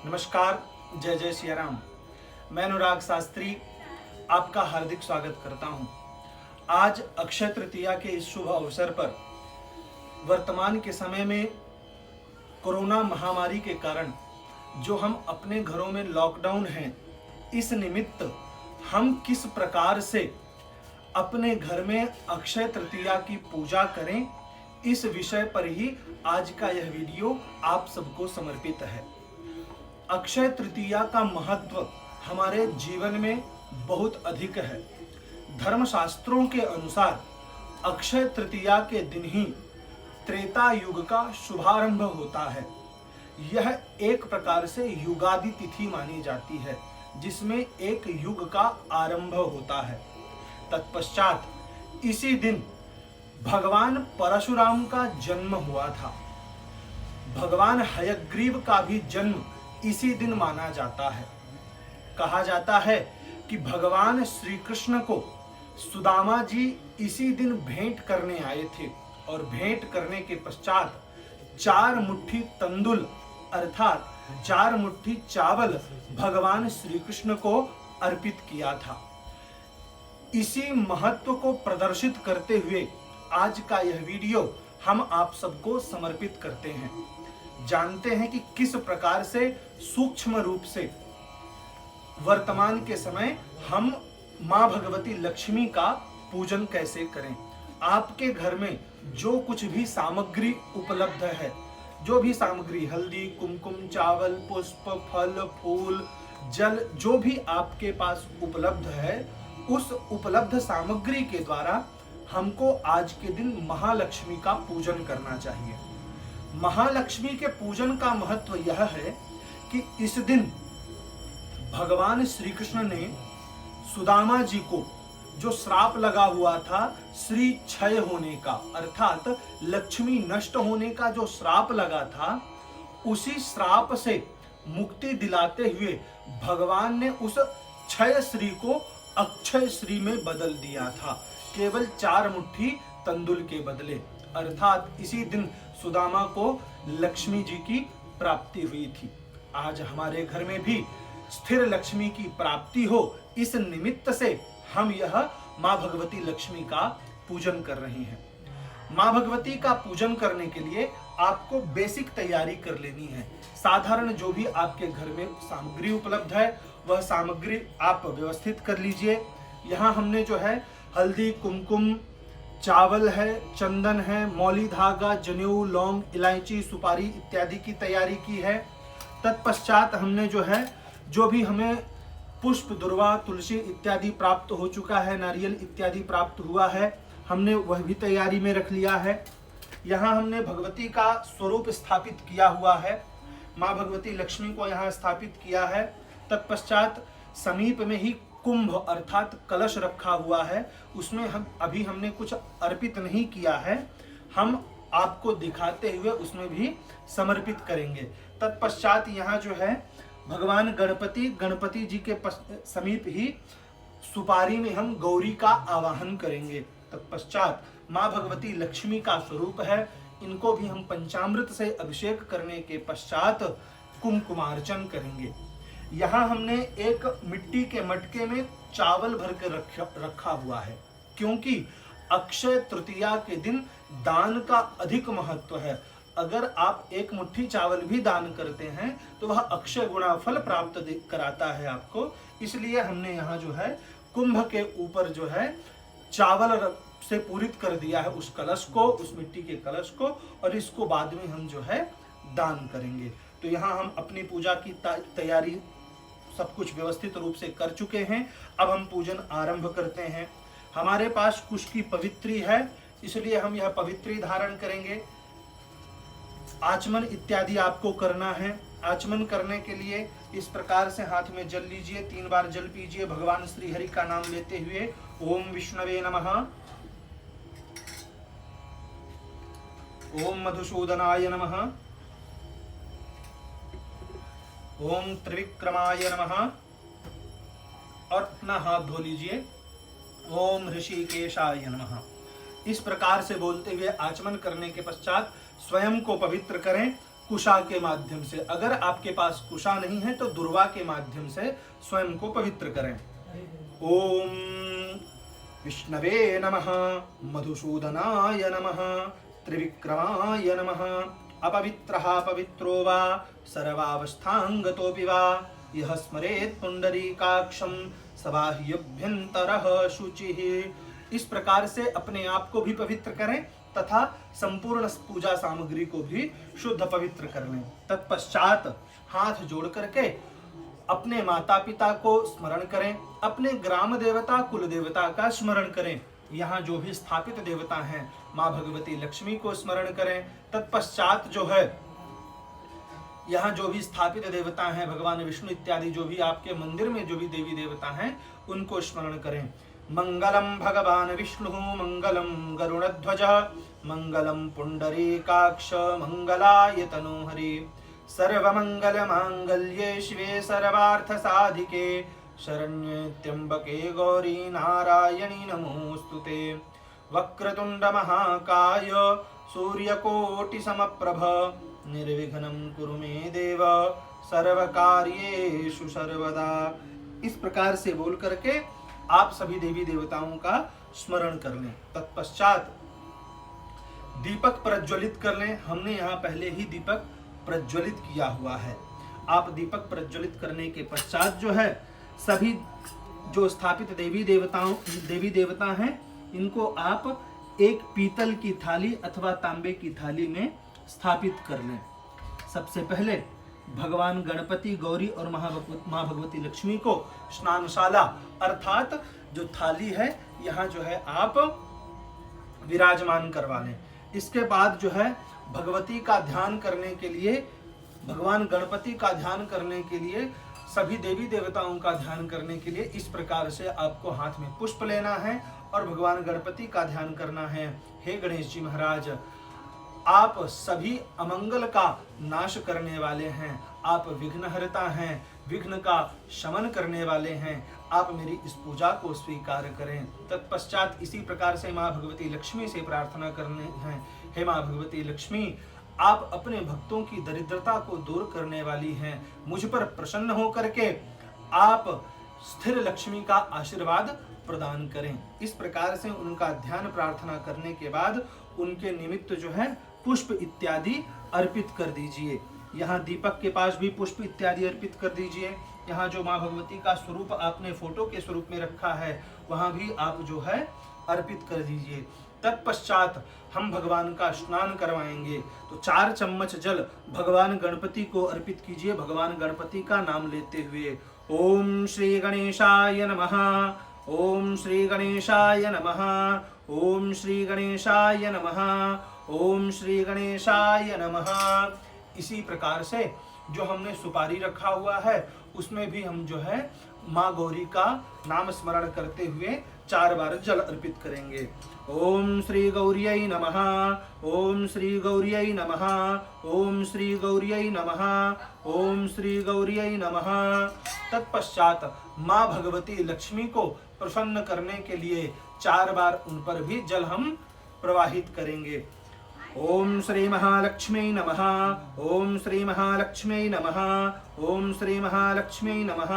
नमस्कार, जय जय सिया राम। मैं अनुराग शास्त्री आपका हार्दिक स्वागत करता हूं। आज अक्षय तृतीया के इस शुभ अवसर पर वर्तमान के समय में कोरोना महामारी के कारण जो हम अपने घरों में लॉकडाउन हैं, इस निमित्त हम किस प्रकार से अपने घर में अक्षय तृतीया की पूजा करें, इस विषय पर ही आज का यह वीडियो आप सबको समर्पित है। अक्षय तृतीया का महत्व हमारे जीवन में बहुत अधिक है। धर्मशास्त्रों के अनुसार अक्षय तृतीया के दिन ही त्रेता युग का शुभारंभ होता है। यह एक प्रकार से युगादि तिथि मानी जाती है, जिसमें एक युग का आरंभ होता है। तत्पश्चात इसी दिन भगवान परशुराम का जन्म हुआ था। भगवान हयग्रीव का भी जन्म इसी दिन माना जाता है। कहा जाता है कि भगवान श्री कृष्ण को सुदामा जी इसी दिन भेंट करने आए थे और भेंट करने के पश्चात 4 मुट्ठी तंदुल अर्थात 4 मुट्ठी चावल भगवान श्री कृष्ण को अर्पित किया था। इसी महत्व को प्रदर्शित करते हुए आज का यह वीडियो हम आप सबको समर्पित करते हैं। जानते हैं कि किस प्रकार से सूक्ष्म रूप से वर्तमान के समय हम मां भगवती लक्ष्मी का पूजन कैसे करें। आपके घर में जो कुछ भी सामग्री उपलब्ध है, जो भी सामग्री हल्दी, कुमकुम, चावल, पुष्प, फल, फूल, जल, जो भी आपके पास उपलब्ध है, उस उपलब्ध सामग्री के द्वारा हमको आज के दिन महालक्ष्मी का पूजन करना चाहिए। महालक्ष्मी के पूजन का महत्व यह है कि इस दिन भगवान श्री कृष्ण ने सुदामा जी को जो श्राप लगा हुआ था श्री क्षय होने का अर्थात लक्ष्मी नष्ट होने का जो श्राप लगा था, उसी श्राप से मुक्ति दिलाते हुए भगवान ने उस क्षय श्री को अक्षय श्री में बदल दिया था, केवल 4 मुट्ठी तंदुल के बदले। अर्थात इसी दिन सुदामा को लक्ष्मी जी की प्राप्ति हुई थी। आज हमारे घर में भी स्थिर लक्ष्मी की प्राप्ति हो, इस निमित्त से हम यह मां भगवती लक्ष्मी का पूजन कर रहे हैं। मां भगवती का पूजन करने के लिए आपको बेसिक तैयारी कर लेनी है। साधारण जो भी आपके घर में सामग्री उपलब्ध है, वह सामग्री आप व्यवस्थित कर लीजिए। यहाँ हमने जो है हल्दी, कुमकुम, चावल है, चंदन है, मौली धागा, जनेऊ, लौंग, इलायची, सुपारी इत्यादि की तैयारी की है। तत्पश्चात हमने जो भी हमें पुष्प, दुर्वा, तुलसी इत्यादि प्राप्त हो चुका है, नारियल इत्यादि प्राप्त हुआ है, हमने वह भी तैयारी में रख लिया है। यहाँ हमने भगवती का स्वरूप स्थापित किया हुआ है, माँ भगवती लक्ष्मी को यहाँ स्थापित किया है। तत्पश्चात समीप में ही कुंभ अर्थात कलश रखा हुआ है, उसमें हमने कुछ अर्पित नहीं किया है, हम आपको दिखाते हुए उसमें भी समर्पित करेंगे। तत्पश्चात यहाँ जो है भगवान गणपति जी के समीप ही सुपारी में हम गौरी का आवाहन करेंगे। तत्पश्चात माँ भगवती लक्ष्मी का स्वरूप है, इनको भी हम पंचामृत से अभिषेक करने के पश्चात कुमकुमार्चन करेंगे। यहाँ हमने एक मिट्टी के मटके में चावल भर के रखा हुआ है, क्योंकि अक्षय तृतीया के दिन दान का अधिक महत्व है। अगर आप 1 मुट्ठी चावल भी दान करते हैं तो वह अक्षय गुणा फल प्राप्त कराता है आपको। इसलिए हमने यहाँ जो है कुंभ के ऊपर जो है चावल से पूरित कर दिया है उस कलश को, उस मिट्टी के कलश को, और इसको बाद में हम जो है दान करेंगे। तो यहाँ हम अपनी पूजा की तैयारी सब कुछ व्यवस्थित रूप से कर चुके हैं। अब हम पूजन आरंभ करते हैं। हमारे पास कुश की पवित्री है, इसलिए हम यह पवित्री धारण करेंगे। आचमन इत्यादि आपको करना है। आचमन करने के लिए इस प्रकार से हाथ में जल लीजिए, 3 बार जल पीजिए भगवान श्री हरि का नाम लेते हुए। ओम विष्णवे नमः, ओम मधुसूदनाय नमः, ओम त्रिविक्रमाय नमः, और अपना हाथ धो लीजिए। ओम ऋषिकेशाय नमः। इस प्रकार से बोलते हुए आचमन करने के पश्चात स्वयं को पवित्र करें। कुशा के माध्यम से। अगर आपके पास कुशा नहीं है तो दुर्वा के माध्यम से स्वयं को पवित्र करें। ओम विष्णवे नमः, मधुसूदनाय नमः, त्रिविक्रमाय नमः। अपवित्रः पवित्रो वा सर्वावस्थांगतोऽपि वा यः स्मरेत् पुंडरीकाक्षं सबाह्यभ्यन्तरः शुचिः। इस प्रकार से अपने आप को भी पवित्र करें तथा संपूर्ण पूजा सामग्री को भी शुद्ध पवित्र कर लें। तत्पश्चात हाथ जोड़ करके अपने माता पिता को स्मरण करें, अपने ग्राम देवता कुल देवता का स्मरण करें। यहाँ जो भी स्थापित देवता हैं माँ भगवती लक्ष्मी को स्मरण करें। तत्पश्चात जो है यहाँ जो भी स्थापित देवता हैं भगवान विष्णु इत्यादि जो भी आपके मंदिर में जो भी देवी देवता हैं उनको स्मरण करें। मंगलम भगवान विष्णु मंगलम गरुड़ध्वज मंगलम पुंडरीकाक्ष मंगलाय तनोहरि। सर्वमंगल मांगल्ये शिवे सर्वार्थ साधिके शरण्ये त्र्यंबके गौरी नारायणी नमोस्तुते। वक्रतुंड महाकाय सूर्यकोटि समप्रभ निर्विघ्नं कुरु मे देव सर्वकार्येषु सर्वदा। इस प्रकार से बोल करके आप सभी देवी देवताओं का स्मरण कर लें। तत्पश्चात दीपक प्रज्वलित कर लें। हमने यहाँ पहले ही दीपक प्रज्वलित किया हुआ है। आप दीपक प्रज्वलित करने के पश्चात जो है सभी जो स्थापित देवी देवता हैं इनको आप एक पीतल की थाली अथवा तांबे की थाली में स्थापित कर लें। सबसे पहले भगवान गणपति गौरी और माँ भगवती लक्ष्मी को स्नानशाला अर्थात जो थाली है यहाँ जो है आप विराजमान करवा लें। इसके बाद जो है भगवती का ध्यान करने के लिए, भगवान गणपति का ध्यान करने के लिए, सभी देवी देवताओं का ध्यान करने के लिए इस प्रकार से आपको हाथ में पुष्प लेना है और भगवान गणपति का ध्यान करना है। हे गणेश जी महाराज, आप सभी अमंगल का नाश करने वाले हैं, आप विघ्नहर्ता हैं, विघ्न का शमन करने वाले हैं, आप मेरी इस पूजा को स्वीकार करें। तत्पश्चात इसी प्रकार से माँ भगवती लक्ष्मी से प्रार्थना करने हैं। हे माँ भगवती लक्ष्मी, आप अपने भक्तों की दरिद्रता को दूर करने वाली हैं, मुझ पर प्रसन्न होकर के आप स्थिर लक्ष्मी का आशीर्वाद प्रदान करें। इस प्रकार से उनका ध्यान प्रार्थना करने के बाद उनके निमित्त जो है पुष्प इत्यादि अर्पित कर दीजिए। यहाँ दीपक के पास भी पुष्प इत्यादि अर्पित कर दीजिए। यहाँ जो माँ भगवती का स्वरूप आपने फोटो के स्वरूप में रखा है वहाँ भी आप जो है अर्पित कर दीजिए। तत्पश्चात हम भगवान का स्नान करवाएंगे। तो 4 चम्मच जल भगवान गणपति को अर्पित कीजिए, भगवान गणपति का नाम लेते हुए। ओम श्री गणेशाय नमः, ओम श्री गणेशाय नमः, ओम श्री गणेशाय नमः, ओम श्री गणेशाय नमः। इसी प्रकार से जो हमने सुपारी रखा हुआ है उसमें भी हम जो है माँ गौरी का नाम स्मरण करते हुए 4 बार जल अर्पित करेंगे। ओम श्री गौर्यै नमः, ओम श्री गौर्यै नमः, ओम श्री गौर्यै नमः, ओम श्री गौर्यै नमः। तत्पश्चात माँ भगवती लक्ष्मी को प्रसन्न करने के लिए 4 बार उन पर भी जल हम प्रवाहित करेंगे। ओम श्री महालक्ष्मी नमः, ओम श्री महालक्ष्मी नमः, ओम श्री महालक्ष्मी नमः,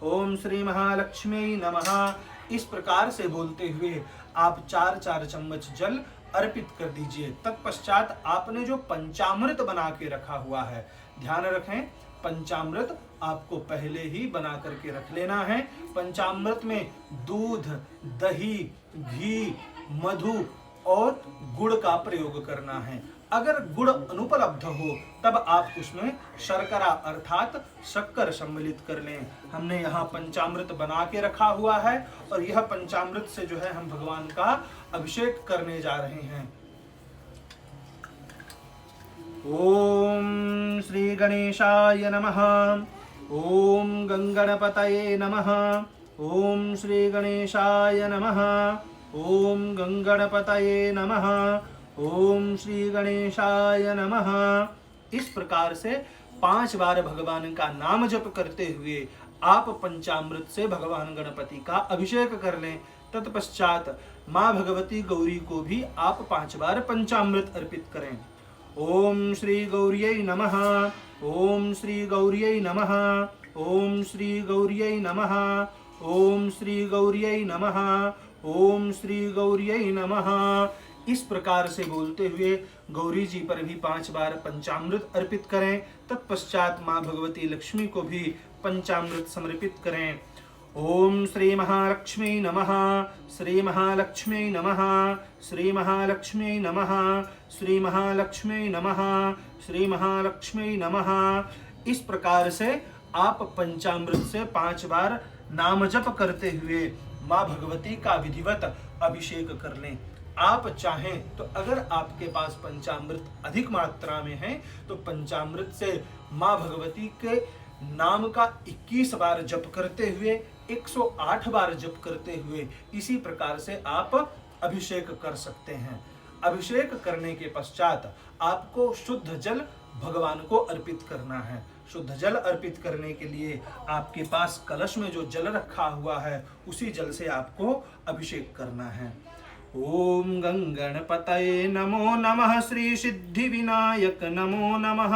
ओम श्री महालक्ष्मी नमः। इस प्रकार से बोलते हुए आप 4-4 चम्मच जल अर्पित कर दीजिए। तत्पश्चात आपने जो पंचामृत बना के रखा हुआ है, ध्यान रखें पंचामृत आपको पहले ही बना करके रख लेना है। पंचामृत में दूध, दही, घी, मधु और गुड़ का प्रयोग करना है। अगर गुड़ अनुपलब्ध हो तब आप उसमें शर्करा अर्थात शक्कर सम्मिलित कर लें। हमने यहाँ पंचामृत बना के रखा हुआ है और यह पंचामृत से जो है हम भगवान का अभिषेक करने जा रहे हैं। ओम श्री गणेशाय नमः, ओम गंगणपतये नमः, ओम श्री गणेशाय नमः, ओम गंगणपतये नमः, ओम श्री गणेशाय नमः। इस प्रकार से 5 बार भगवान का नाम जप करते हुए आप पंचामृत से भगवान गणपति का अभिषेक कर लें। तत्पश्चात माँ भगवती गौरी को भी आप 5 बार पंचामृत अर्पित करें। ओम श्री गौर्यै नमः। ओम श्री गौर्यै नमः। ओम श्री गौर्यै नमः। ओम श्री गौर्यै नमः। ओम श्री गौर्यै नमः। इस प्रकार से बोलते हुए गौरी जी पर भी 5 बार पंचामृत अर्पित करें। तत्पश्चात माँ भगवती लक्ष्मी को भी पंचामृत समर्पित करें। ओम श्री महालक्ष्मी नमः। श्री महालक्ष्मी नमः। श्री महालक्ष्मी नमः। श्री महालक्ष्मी नमः। श्री महालक्ष्मी नमः। इस प्रकार से आप पंचामृत से 5 बार नाम जप करते हुए माँ भगवती का विधिवत अभिषेक कर लें। आप चाहें तो अगर आपके पास पंचामृत अधिक मात्रा में है तो पंचामृत से माँ भगवती के नाम का 21 बार जप करते हुए 108 बार जप करते हुए इसी प्रकार से आप अभिषेक कर सकते हैं। अभिषेक करने के पश्चात आपको शुद्ध जल भगवान को अर्पित करना है। शुद्ध जल अर्पित करने के लिए आपके पास कलश में जो जल रखा हुआ है उसी जल से आपको अभिषेक करना है। ओम गंगणपतये नमो नमः। श्री सिद्धि विनायक नमो नमः।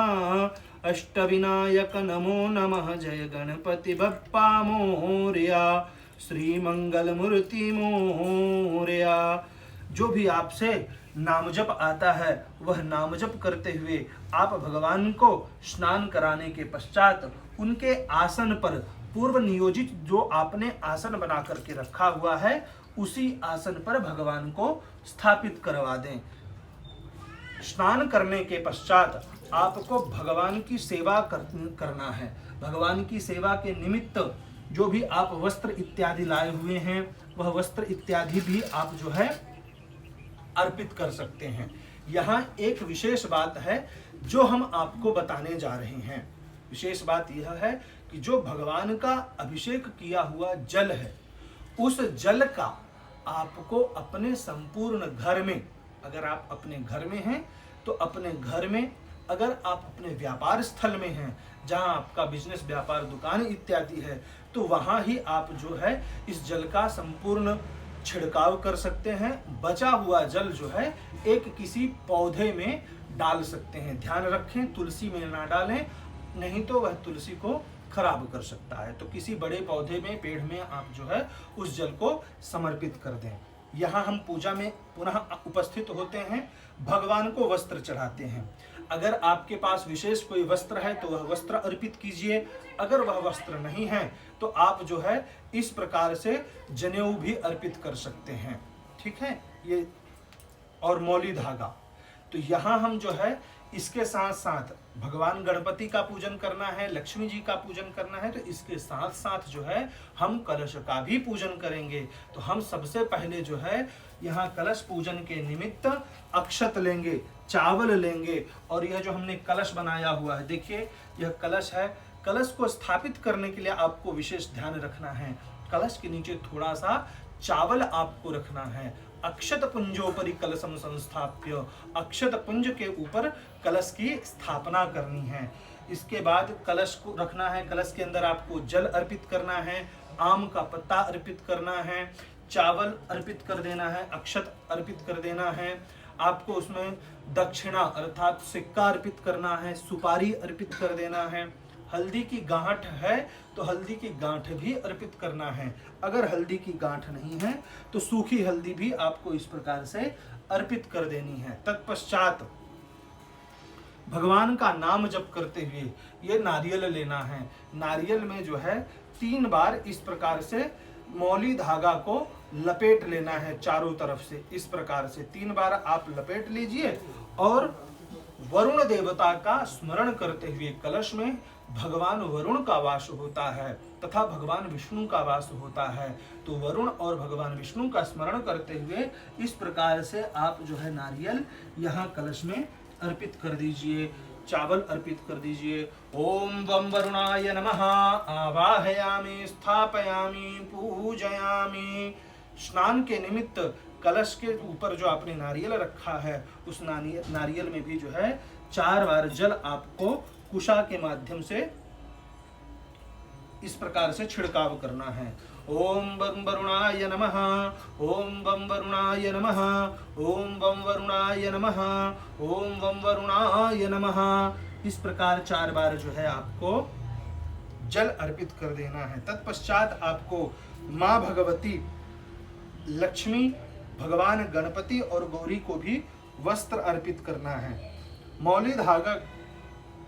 अष्ट विनायक नमो नमः। जय गणपति बप्पा मोरया। श्री मंगल मूर्ति मोरया। जो भी आपसे नाम जप आता है वह नाम जप करते हुए आप भगवान को स्नान कराने के पश्चात उनके आसन पर पूर्व नियोजित जो आपने आसन बना करके रखा हुआ है उसी आसन पर भगवान को स्थापित करवा दें। स्नान करने के पश्चात आपको भगवान की सेवा करना है। भगवान की सेवा के निमित्त जो भी आप वस्त्र इत्यादि लाए हुए हैं वह वस्त्र इत्यादि भी आप जो है अर्पित कर सकते हैं। यहाँ एक विशेष बात है जो हम आपको बताने जा रहे हैं। विशेष बात यह है कि जो भगवान का अभिषेक किया हुआ जल है उस जल का आपको अपने संपूर्ण घर में, अगर आप अपने घर में हैं तो अपने घर में, अगर आप अपने व्यापार स्थल में हैं जहां आपका बिजनेस व्यापार दुकान इत्यादि है तो वहां ही आप जो है इस जल का संपूर्ण छिड़काव कर सकते हैं। बचा हुआ जल जो है एक किसी पौधे में डाल सकते हैं। ध्यान रखें तुलसी में ना डालें, नहीं तो वह तुलसी को खराब कर सकता है। तो किसी बड़े पौधे में, पेड़ में आप जो है उस जल को समर्पित कर दें। यहाँ हम पूजा में पुनः उपस्थित होते हैं, भगवान को वस्त्र चढ़ाते हैं। अगर आपके पास विशेष कोई वस्त्र है तो वह वस्त्र अर्पित कीजिए। अगर वह वस्त्र नहीं है तो आप जो है इस प्रकार से जनेऊ भी अर्पित कर सकते हैं। ठीक है, ये और मौली धागा। तो यहाँ हम जो है इसके साथ साथ भगवान गणपति का पूजन करना है, लक्ष्मी जी का पूजन करना है, तो इसके साथ साथ जो है हम कलश का भी पूजन करेंगे। तो हम सबसे पहले जो है यहाँ कलश पूजन के निमित्त अक्षत लेंगे, चावल लेंगे और यह जो हमने कलश बनाया हुआ है, देखिए यह कलश है। कलश को स्थापित करने के लिए आपको विशेष ध्यान रखना है। कलश के नीचे थोड़ा सा चावल आपको रखना है। अक्षत पुंजोपरि कलशम संस्थाप्य, अक्षत पुंज के ऊपर कलश की स्थापना करनी है। इसके बाद कलश को रखना है। कलश के अंदर आपको जल अर्पित करना है, आम का पत्ता अर्पित करना है, चावल अर्पित कर देना है, अक्षत अर्पित कर देना है। आपको उसमें दक्षिणा अर्थात सिक्का अर्पित करना है, सुपारी अर्पित कर देना है। हल्दी की गांठ है तो हल्दी की गांठ भी अर्पित करना है। अगर हल्दी की गांठ नहीं है तो सूखी हल्दी भी आपको इस प्रकार से अर्पित कर देनी है। तत्पश्चात भगवान का नाम जप करते हुए ये नारियल लेना है। नारियल में जो है 3 बार इस प्रकार से मौली धागा को लपेट लेना है चारों तरफ से। इस प्रकार से 3 बार आप लपेट लीजिए और वरुण देवता का स्मरण करते हुए, कलश में भगवान वरुण का वास होता है तथा भगवान विष्णु का वास होता है, तो वरुण और भगवान विष्णु का स्मरण करते हुए इस प्रकार से आप जो है नारियल यहाँ कलश में अर्पित कर दीजिए, चावल अर्पित कर दीजिए। ओम वम वरुणाय नमः आवाहयामि स्थापयामि पूजयामि। स्नान के निमित्त कलश के ऊपर जो आपने नारियल रखा है उस नारियल में भी जो है 4 बार जल आपको कुशा के माध्यम से इस प्रकार से छिड़काव करना है। ओम वं वरुणाय नमः, ओम वं वरुणाय नमः, ओम वं वरुणाय नमः, ओम वं वरुणाय नमः। इस प्रकार 4 बार जो है आपको जल अर्पित कर देना है। तत्पश्चात आपको माँ भगवती लक्ष्मी, भगवान गणपति और गौरी को भी वस्त्र अर्पित करना है। मौली धागा,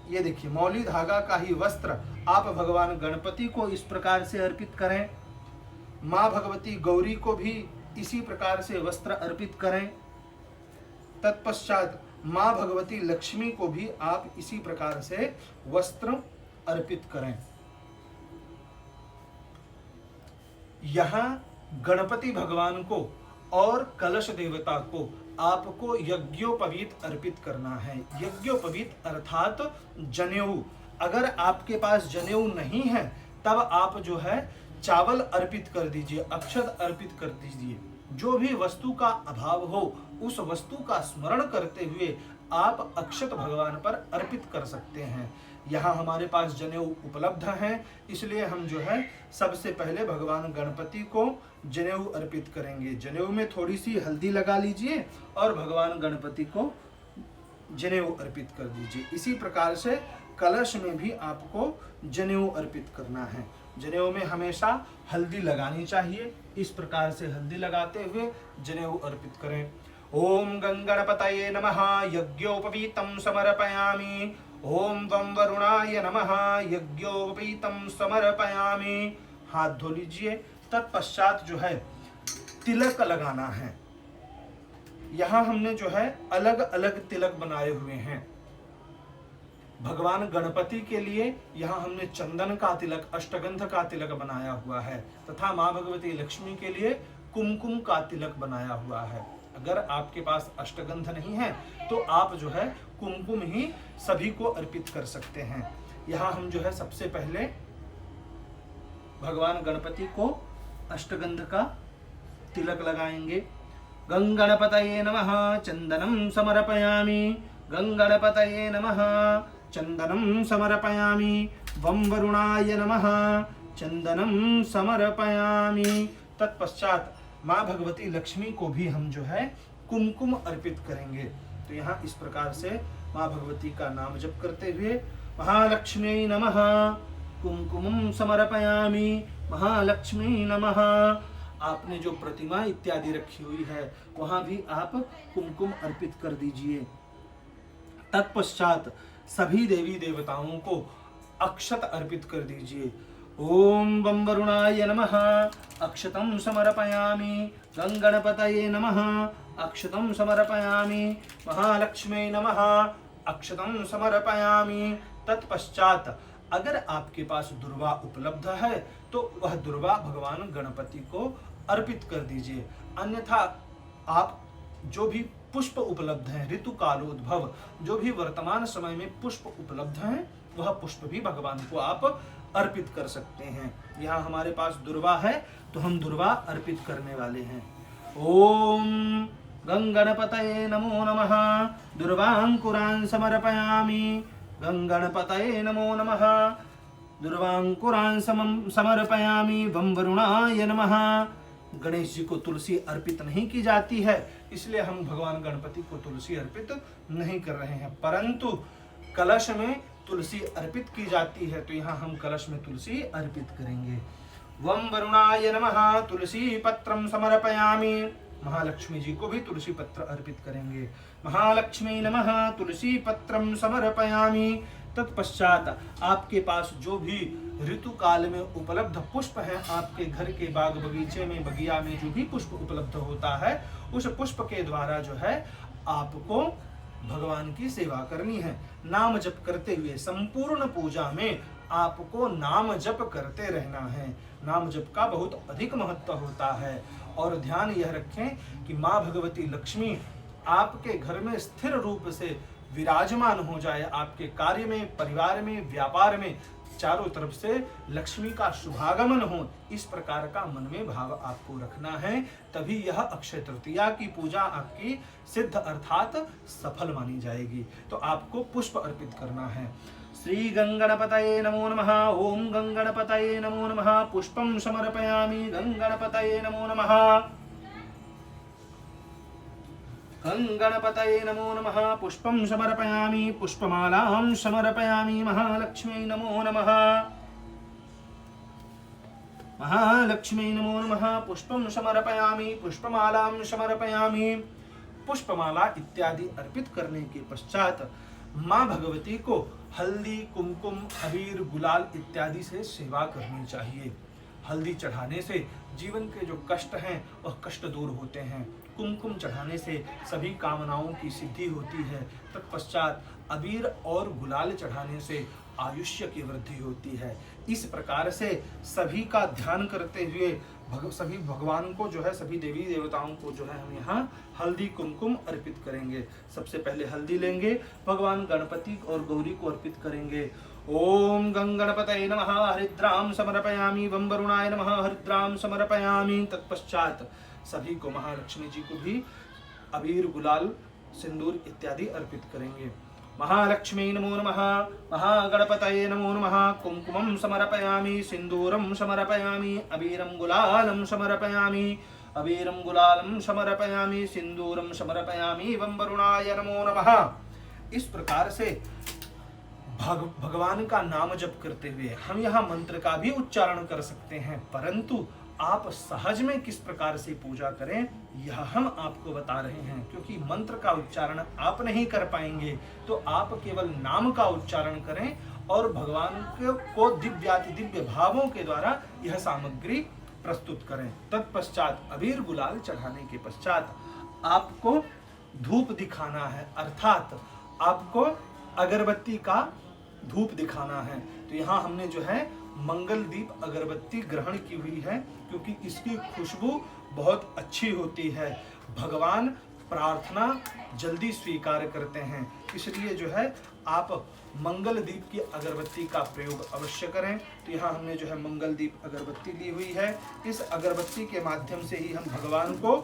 ये देखिए मौली धागा का ही वस्त्र आप भगवान गणपति को इस प्रकार से अर्पित करें, माँ भगवती गौरी को भी इसी प्रकार से वस्त्र अर्पित करें। तत्पश्चात माँ भगवती लक्ष्मी को भी आप इसी प्रकार से वस्त्र अर्पित करें। यहाँ गणपति भगवान को और कलश देवता को आपको यज्ञोपवीत अर्पित करना है। यज्ञोपवीत अर्थात जनेऊ। अगर आपके पास जनेऊ नहीं है तब आप जो है चावल अर्पित कर दीजिए, अक्षत अर्पित कर दीजिए। जो भी वस्तु का अभाव हो उस वस्तु का स्मरण करते हुए आप अक्षत भगवान पर अर्पित कर सकते हैं। यहाँ हमारे पास जनेऊ उपलब्ध है, इसलिए हम जो है सबसे पहले भगवान गणपति को जनेऊ अर्पित करेंगे। जनेऊ में थोड़ी सी हल्दी लगा लीजिए और भगवान गणपति को जनेऊ अर्पित कर दीजिए। इसी प्रकार से कलश में भी आपको जनेऊ अर्पित करना है। जनेऊ में हमेशा हल्दी लगानी चाहिए। इस प्रकार से हल्दी लगाते हुए जनेऊ अर्पित करें। ओम गंगणपतये नमः यज्ञोपवीतं समर्पयामि। ओम वं वरुणाय नमः यज्ञोपवीतं समर्पयामि। हाथ धो लीजिए। तत्पश्चात जो है तिलक लगाना है। यहाँ हमने जो है अलग अलग तिलक बनाए हुए हैं। भगवान गणपति के लिए यहाँ हमने चंदन का तिलक, अष्टगंध का तिलक बनाया हुआ है तथा माँ भगवती लक्ष्मी के लिए कुमकुम का तिलक बनाया हुआ है। अगर आपके पास अष्टगंध नहीं है तो आप जो है कुमकुम ही सभी को अर्पित कर सकते हैं। यहाँ हम जो है सबसे पहले भगवान गणपति को अष्टगंध का तिलक लगाएंगे। गंगणपतये नमः चंदनं समर्पयामि। गंगणपतये नमः चंदनं समर्पयामि। वं वरुणाय नमः चंदनं समर्पयामि। तत्पश्चात माँ भगवती लक्ष्मी को भी हम जो है कुमकुम अर्पित करेंगे। तो यहाँ इस प्रकार से माँ भगवती का नाम जप करते हुए महालक्ष्मी नमः कुमकुमं समर्पयामि। महालक्ष्मी नमः। आपने जो प्रतिमा इत्यादि रखी हुई है वहां भी आप कुमकुम अर्पित कर दीजिए। तत्पश्चात सभी देवी देवताओं को अक्षत अर्पित कर दीजिए। ओम वं वरुणाय नमः अक्षतं समर्पयामि। गंगणपतये नमः अक्षतं समर्पयामि। महालक्ष्मी नमः अक्षतं समर्पयामि। तत्पश्चात अगर आपके पास दुर्वा उपलब्ध है तो वह दुर्वा भगवान गणपति को अर्पित कर दीजिए। अन्यथा आप जो भी पुष्प उपलब्ध हैं, ऋतु कालोद्भव जो भी वर्तमान समय में पुष्प उपलब्ध हैं वह पुष्प भी भगवान को आप अर्पित कर सकते हैं। यहाँ हमारे पास दुर्वा है तो हम दुर्वा अर्पित करने वाले हैं। ओम गंगणपतये नमो नमः दुर्वांकुरान् समर्पयामि। गंगणपतये नमो नमः दुर्वांकुरान् समर्पयामि। वं वरुणाय नमः। गणेश जी को तुलसी अर्पित नहीं की जाती है, इसलिए हम भगवान गणपति को तुलसी अर्पित नहीं कर रहे हैं, परंतु कलश में तुलसी अर्पित की जाती है तो यहाँ हम कलश में तुलसी अर्पित करेंगे। वं वरुणाय नमः तुलसी पत्रं समर्पयामि। महालक्ष्मी जी को भी तुलसी पत्र अर्पित करेंगे। महालक्ष्मी नमः तुलसी पत्रं समर्पयामि। तत्पश्चात आपके पास जो भी ऋतु काल में उपलब्ध पुष्प हैं, आपके घर के बाग बगीचे में, बगिया में जो भी पुष्प उपलब्ध होता है उस पुष्प के द्वारा जो है आपको भगवान की सेवा करनी है। नाम जप करते हुए संपूर्ण पूजा में आपको नाम जप करते रहना है। नाम जप का बहुत अधिक महत्व होता है और ध्यान यह रखें कि माँ भगवती लक्ष्मी आपके घर में स्थिर रूप से विराजमान हो जाए। आपके कार्य में, परिवार में, व्यापार में चारों तरफ से लक्ष्मी का शुभागमन हो, इस प्रकार का मन में भाव आपको रखना है। तभी यह अक्षय तृतीया की पूजा आपकी सिद्ध अर्थात सफल मानी जाएगी। तो आपको पुष्प अर्पित करना है। श्री गंगणपतये नमो नमः। ओम गंगणपतये नमो नमः। पुष्पं समर्पयामि गंगणपतये नमो नमः। गंगणपतये नमो नमः। पुष्पं समर्पयामि पुष्पमालां समर्पयामि। महालक्ष्मी नमो नमः। महालक्ष्मी नमो नमः। पुष्पं समर्पयामि पुष्पमालां समर्पयामि। पुष्पमाला इत्यादि अर्पित करने के पश्चात माँ भगवती को हल्दी कुमकुम अबीर गुलाल इत्यादि से सेवा करनी चाहिए। हल्दी चढ़ाने से जीवन के जो कष्ट हैं वह कष्ट दूर होते हैं। कुमकुम चढ़ाने से सभी कामनाओं की सिद्धि होती है। तत्पश्चात अबीर और गुलाल चढ़ाने से आयुष्य की वृद्धि होती है। इस प्रकार से सभी का ध्यान करते हुए सभी भगवान को जो है, सभी देवी देवताओं को जो है हम यहाँ हल्दी कुमकुम अर्पित करेंगे। सबसे पहले हल्दी लेंगे, भगवान गणपति और गौरी को अर्पित करेंगे। ओम गंगणपतये नमः। हरिद्राम समर्पयामि। वं वरुणाय नमः। हरिद्राम समर्पयामि। तत्पश्चात सभी को महालक्ष्मी जी को भी अबीर गुलाल सिंदूर इत्यादि अर्पित करेंगे। महालक्ष्मी नमो नमः। महागणपतये नमो नमः। कुमकुमं समर्पयामि सिंदूरं समर्पयामि अबीरं गुलालं समर्पयामि। अबीरं गुलालं समर्पयामि सिंदूरं समर्पयामि। वं वरुणाय नमो नमः। इस प्रकार से भगवान का नाम जप करते हुए हम यहाँ मंत्र का भी उच्चारण कर सकते हैं, परंतु आप सहज में किस प्रकार से पूजा करें यह हम आपको बता रहे हैं। क्योंकि मंत्र का उच्चारण आप नहीं कर पाएंगे तो आप केवल नाम का उच्चारण करें और भगवान को दिव्याति दिव्य भावों के द्वारा यह सामग्री प्रस्तुत करें। तत्पश्चात अबीर गुलाल चढ़ाने के पश्चात आपको धूप दिखाना है, अर्थात आपको अगरबत्ती का धूप दिखाना है। तो यहाँ हमने जो है मंगल दीप अगरबत्ती ग्रहण की हुई है, क्योंकि इसकी खुशबू बहुत अच्छी होती है। भगवान प्रार्थना जल्दी स्वीकार करते हैं, इसलिए जो है आप मंगल दीप की अगरबत्ती का प्रयोग अवश्य करें। तो यहाँ हमने जो है मंगल दीप अगरबत्ती ली हुई है। इस अगरबत्ती के माध्यम से ही हम भगवान को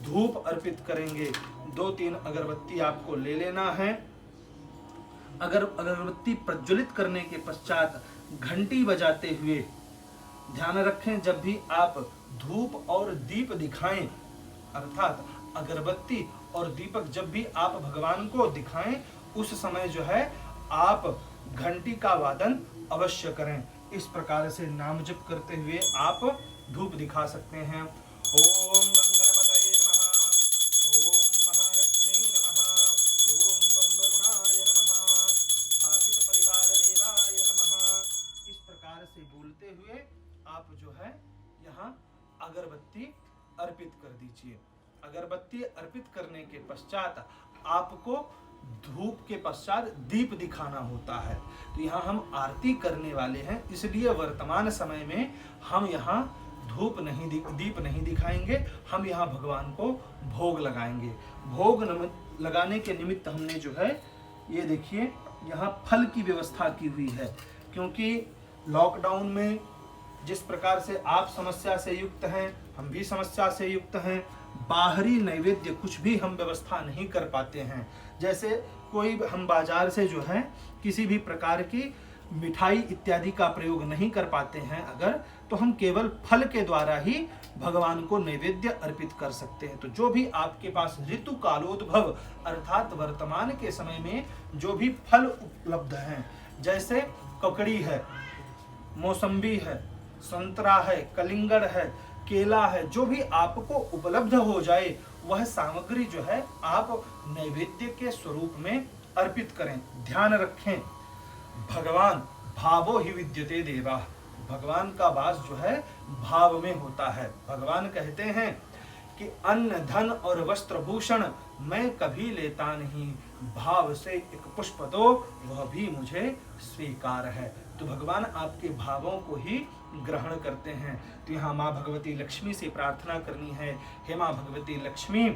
धूप अर्पित करेंगे। 2-3 अगरबत्ती आपको ले लेना है। अगरबत्ती प्रज्वलित करने के पश्चात घंटी बजाते हुए ध्यान रखें, जब भी आप धूप और दीप दिखाएं, अर्थात अगरबत्ती और दीपक जब भी आप भगवान को दिखाएं, उस समय जो है आप घंटी का वादन अवश्य करें। इस प्रकार से नाम जप करते हुए आप धूप दिखा सकते हैं। ओम गंगणपतये नमः। ओम महालक्ष्मी नमः। ओम बम वरुणाय नमः। स्थापित परिवार देवाय नमः। इस प्रकार से बोलते हुए आप जो है यहाँ अगरबत्ती अर्पित कर दीजिए। अगरबत्ती अर्पित करने के पश्चात आपको धूप के पश्चात दीप दिखाना होता है। तो यहाँ हम आरती करने वाले हैं, इसलिए वर्तमान समय में हम यहाँ दीप नहीं दिखाएंगे। हम यहाँ भगवान को भोग लगाएंगे। भोग लगाने के निमित्त हमने जो है ये देखिए यहाँ फल की व्यवस्था की हुई है, क्योंकि लॉकडाउन में जिस प्रकार से आप समस्या से युक्त हैं, हम भी समस्या से युक्त हैं। बाहरी नैवेद्य कुछ भी हम व्यवस्था नहीं कर पाते हैं। जैसे कोई हम बाजार से जो है किसी भी प्रकार की मिठाई इत्यादि का प्रयोग नहीं कर पाते हैं अगर, तो हम केवल फल के द्वारा ही भगवान को नैवेद्य अर्पित कर सकते हैं। तो जो भी आपके पास ऋतु कालोद्भव अर्थात वर्तमान के समय में जो भी फल उपलब्ध हैं, जैसे ककड़ी है, मौसम्बी है, संतरा है, कलिंगड़ है, केला है, जो भी आपको उपलब्ध हो जाए वह सामग्री जो है आप नैवेद्य के स्वरूप में अर्पित करें। ध्यान रखें, भगवान भावो ही विद्यते देवा, भगवान का वास जो है भाव में होता है। भगवान कहते हैं कि अन्न धन और वस्त्र भूषण मैं कभी लेता नहीं, भाव से एक पुष्प दो वह भी मुझे स्वीकार है। तो भगवान आपके भावों को ही ग्रहण करते हैं। तो यहाँ माँ भगवती लक्ष्मी से प्रार्थना करनी है, हे माँ भगवती लक्ष्मी,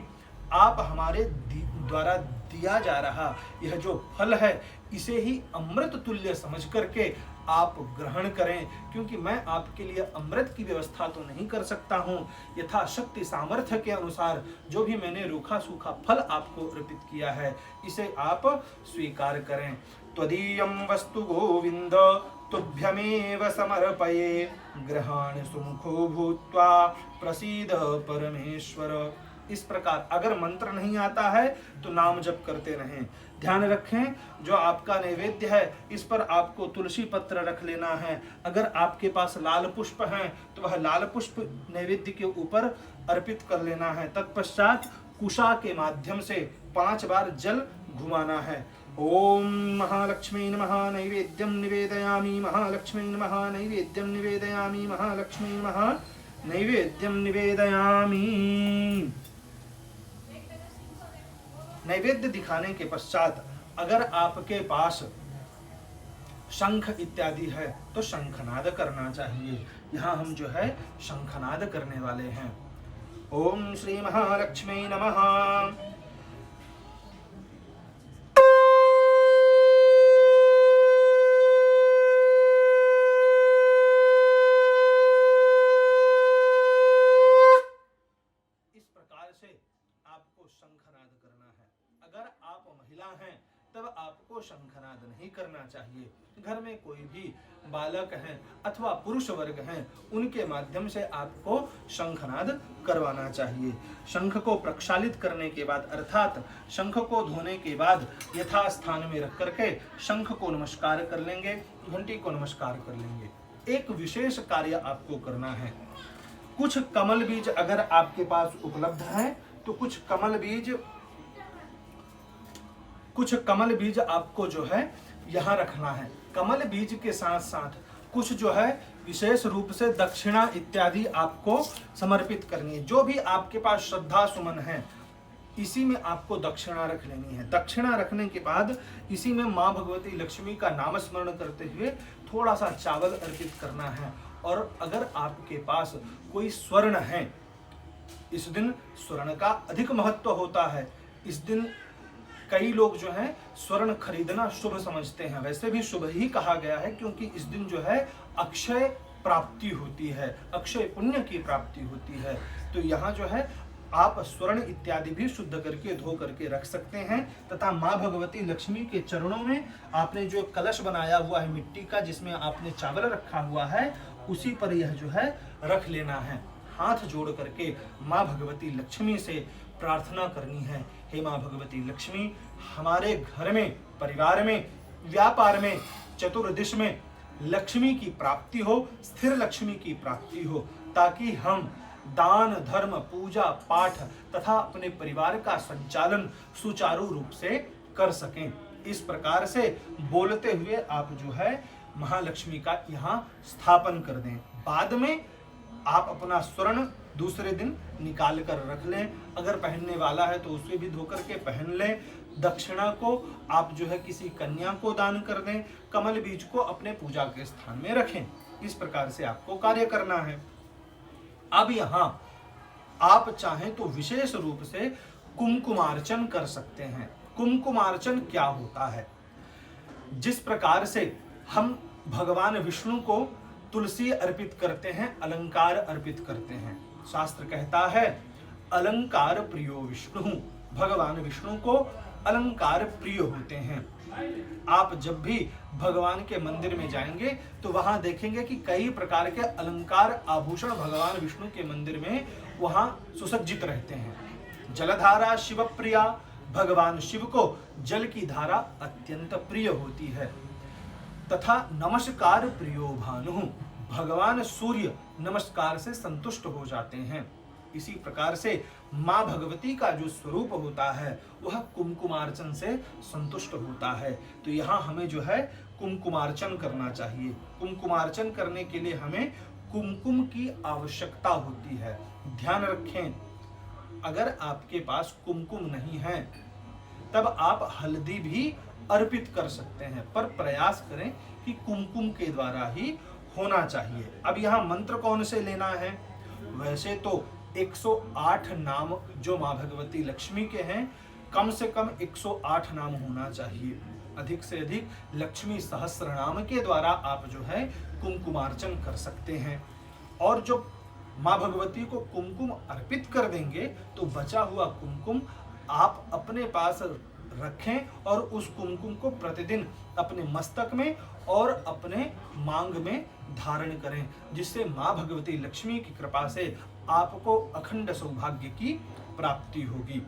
आप हमारे द्वारा दिया जा रहा यह जो फल है इसे ही अमृत तुल्य समझ करके आप ग्रहण करें, क्योंकि मैं आपके लिए अमृत की व्यवस्था तो नहीं कर सकता हूँ। यथाशक्ति सामर्थ्य के अनुसार जो भी मैंने रूखा सूखा फल आपको अर्पित किया है इसे आप स्वीकार करें। त्वदीयं वस्तु गोविंद तुभ्यमेव समर्पये ग्रहाण सुमुखो भूत्वा प्रसीद परमेश्वर। इस प्रकार अगर मंत्र नहीं आता है तो नाम जप करते रहें। ध्यान रखें, जो आपका नैवेद्य है इस पर आपको तुलसी पत्र रख लेना है। अगर आपके पास लाल पुष्प हैं तो वह लाल पुष्प नैवेद्य के ऊपर अर्पित कर लेना है। तत्पश्चात कुशा के माध्यम से 5 बार जल घुमाना है। ओम महालक्ष्मी नमः नैवेद्यं निवेदयामि, महालक्ष्मी नमः नैवेद्यं निवेदयामि, महालक्ष्मी नमः नैवेद्यं निवेदयामि। नैवेद्य दिखाने के पश्चात अगर आपके पास शंख इत्यादि है तो शंखनाद करना चाहिए। यहाँ हम जो है शंखनाद करने वाले हैं। ओम श्री महालक्ष्मी नमः। इस प्रकार से आपको शंखनाद करना है। अगर आप महिला हैं तब आपको शंखनाद नहीं करना चाहिए। घर में कोई भी बालक हैं अथवा पुरुष वर्ग हैं उनके माध्यम से आपको शंखनाद करवाना चाहिए। शंख को प्रक्षालित करने के बाद अर्थात शंख को धोने के बाद यथा स्थान में रख करके शंख को नमस्कार कर लेंगे, घंटी को नमस्कार कर लेंगे। एक विशेष कार्य आपको करना है। कुछ कमल बीज अगर आपके पास उपलब्ध है तो कुछ कमल बीज आपको जो है यहाँ रखना है। कमल बीज के साथ साथ कुछ जो है विशेष रूप से दक्षिणा इत्यादि आपको समर्पित करनी है। जो भी आपके पास श्रद्धा सुमन है इसी में आपको दक्षिणा रख लेनी है। दक्षिणा रखने के बाद इसी में माँ भगवती लक्ष्मी का नाम स्मरण करते हुए थोड़ा सा चावल अर्पित करना है। और अगर आपके पास कोई स्वर्ण है, इस दिन स्वर्ण का अधिक महत्व होता है। इस दिन कई लोग जो है स्वर्ण खरीदना शुभ समझते हैं। वैसे भी शुभ ही कहा गया है क्योंकि इस दिन जो है अक्षय प्राप्ति होती है, अक्षय पुण्य की प्राप्ति होती है। तो यहाँ जो है आप स्वर्ण इत्यादि भी शुद्ध करके धो करके रख सकते हैं। तथा माँ भगवती लक्ष्मी के चरणों में आपने जो कलश बनाया हुआ है मिट्टी का जिसमें आपने चावल रखा हुआ है उसी पर यह जो है रख लेना है। हाथ जोड़ करके माँ भगवती लक्ष्मी से प्रार्थना करनी है, हे माँ भगवती लक्ष्मी, हमारे घर में, परिवार में, व्यापार में, चतुर्दिश में लक्ष्मी की प्राप्ति हो, स्थिर लक्ष्मी की प्राप्ति हो, ताकि हम दान धर्म पूजा पाठ तथा अपने परिवार का संचालन सुचारू रूप से कर सकें। इस प्रकार से बोलते हुए आप जो है महालक्ष्मी का यहाँ स्थापन कर दें। बाद में आप अपना स्वर्ण दूसरे दिन निकाल कर रख लें। अगर पहनने वाला है तो उसे भी धोकर के पहन लें। दक्षिणा को आप जो है किसी कन्या को दान कर दें। कमल बीज को अपने पूजा के स्थान में रखें। इस प्रकार से आपको कार्य करना है। अब यहाँ आप चाहें तो विशेष रूप से कुमकुमार्चन कर सकते हैं। कुमकुमार्चन क्या होता है? जिस प्रकार से हम भगवान विष्णु को तुलसी अर्पित करते हैं, अलंकार अर्पित करते हैं, शास्त्र कहता है अलंकार प्रियो विष्णु, भगवान विष्णु को अलंकार प्रिय होते हैं। आप जब भी भगवान के मंदिर में जाएंगे तो वहां देखेंगे कि कई प्रकार के अलंकार आभूषण भगवान विष्णु के मंदिर में वहां सुसज्जित रहते हैं। जलधारा शिव प्रिया, भगवान शिव को जल की धारा अत्यंत प्रिय होती है। तथा नमस्कार प्रियो भानु, भगवान सूर्य नमस्कार से संतुष्ट हो जाते हैं। इसी प्रकार से माँ भगवती का जो स्वरूप होता है वह कुमकुमार्चन से संतुष्ट होता है। तो यहाँ हमें जो है कुमकुमार्चन करना चाहिए। कुमकुमार्चन करने के लिए हमें कुमकुम की आवश्यकता होती है। ध्यान रखें, अगर आपके पास कुमकुम नहीं है तब आप हल्दी भी अर्पित कर सकते हैं, पर प्रयास करें कि कुमकुम के द्वारा ही होना चाहिए। अब यहाँ मंत्र कौन से लेना है? वैसे तो 108 नाम जो माँ भगवती लक्ष्मी के हैं, कम से कम 108 नाम होना चाहिए। अधिक से अधिक लक्ष्मी सहस्त्र नाम के द्वारा आप जो है कुमकुमार्चन कर सकते हैं। और जो माँ भगवती को कुमकुम अर्पित कर देंगे तो बचा हुआ कुमकुम आप अपने पास रखें और उस कुमकुम को प्रतिदिन अपने मस्तक में और अपने मांग में धारण करें, जिससे माँ भगवती लक्ष्मी की कृपा से आपको अखंड सौभाग्य की प्राप्ति होगी।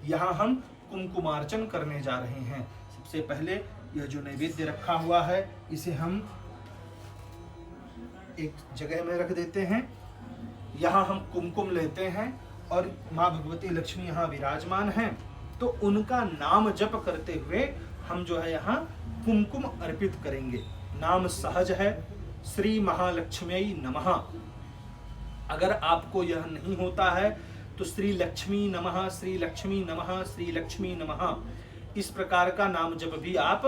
यहाँ हम कुमकुमार्चन करने जा रहे हैं। सबसे पहले यह जो नैवेद्य रखा हुआ है इसे हम एक जगह में रख देते हैं। यहाँ हम कुमकुम लेते हैं और माँ भगवती लक्ष्मी यहाँ विराजमान हैं, तो उनका नाम जप करते हुए हम जो है यहाँ कुमकुम अर्पित करेंगे। नाम सहज है, श्री महालक्ष्म्यै नमः। अगर आपको यह नहीं होता है तो श्री लक्ष्मी नमः, श्री लक्ष्मी नमः, श्री लक्ष्मी नमः, इस प्रकार का नाम जप भी आप